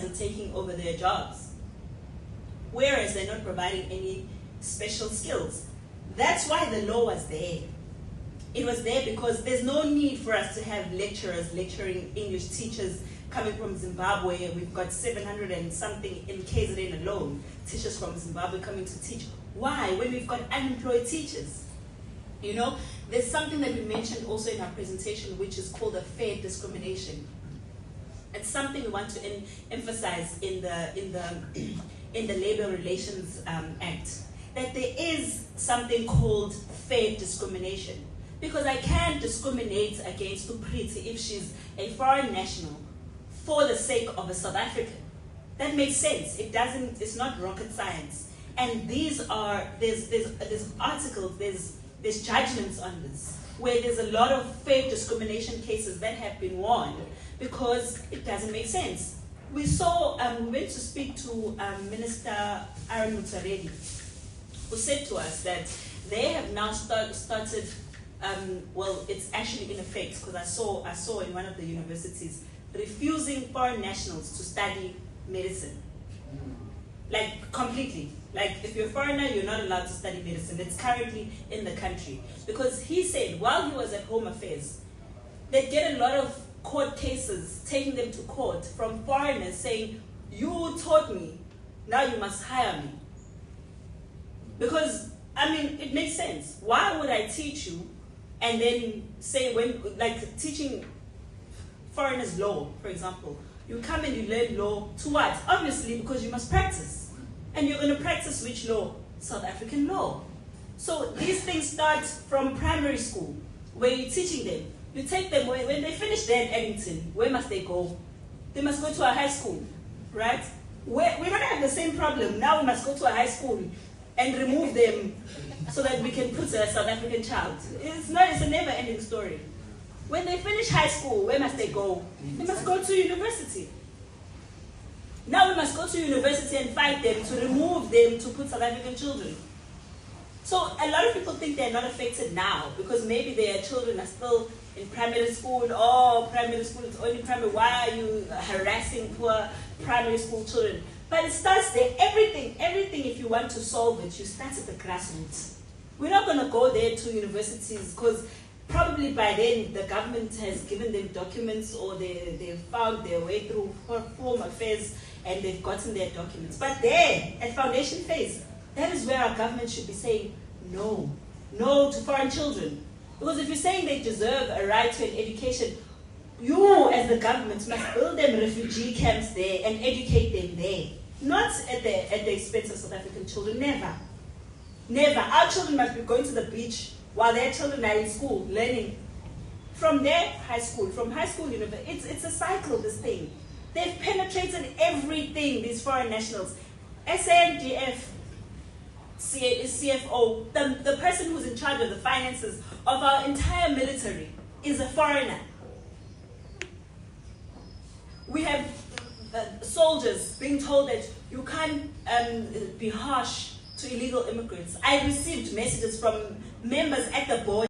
are taking over their jobs, whereas they're not providing any special skills. That's why the law was there. It was there because there's no need for us to have lecturers lecturing English, teachers coming from Zimbabwe. We've got 700 and something in KZN alone, teachers from Zimbabwe coming to teach. Why? When we've got unemployed teachers. You know, there's something that we mentioned also in our presentation, which is called a fair discrimination. It's something we want to emphasize in the Labor Relations Act, that there is something called fair discrimination. Because I can't discriminate against Upriti if she's a foreign national for the sake of a South African. That makes sense. It's not rocket science. And there's articles, there's judgments on this, where there's a lot of fair discrimination cases that have been won because it doesn't make sense. We went to speak to Minister Aaron Mutaredi, who said to us that they have now started, well, it's actually in effect, because I saw in one of the universities, refusing foreign nationals to study medicine. Like, completely. Like, if you're a foreigner, you're not allowed to study medicine. It's currently in the country. Because he said, while he was at Home Affairs, they'd get a lot of court cases, taking them to court, from foreigners saying, you taught me, now you must hire me. Because, I mean, it makes sense. Why would I teach you and then say, like teaching foreigners law, for example, you come and you learn law to what? Obviously, because you must practice. And you're going to practice which law? South African law. So these things start from primary school, where you're teaching them. You take them, when they finish there in Eddington, where must they go? They must go to a high school, right? We're going to have the same problem. Now we must go to a high school and remove them so that we can put a South African child. It's a never-ending story. When they finish high school, where must they go? They must go to university. Now we must go to university and fight them to remove them to put South African children. So a lot of people think they're not affected now because maybe their children are still in primary school. Oh, primary school is only primary. Why are you harassing poor primary school children? But it starts there. Everything, if you want to solve it, you start at the grassroots. We're not going to go there to universities because probably by then the government has given them documents or they've found their way through Home Affairs and they've gotten their documents. But there, at foundation phase, that is where our government should be saying no. No to foreign children. Because if you're saying they deserve a right to an education, you as the government must build them refugee camps there and educate them there. Not at the expense of South African children. Never. Never. Our children must be going to the beach while their children are in school, learning. From there, high school. From high school, university. It's a cycle, this thing. They've penetrated everything, these foreign nationals. SANDF, CFO, the person who's in charge of the finances of our entire military is a foreigner. We have soldiers being told that you can't be harsh to illegal immigrants. I received messages from members at the board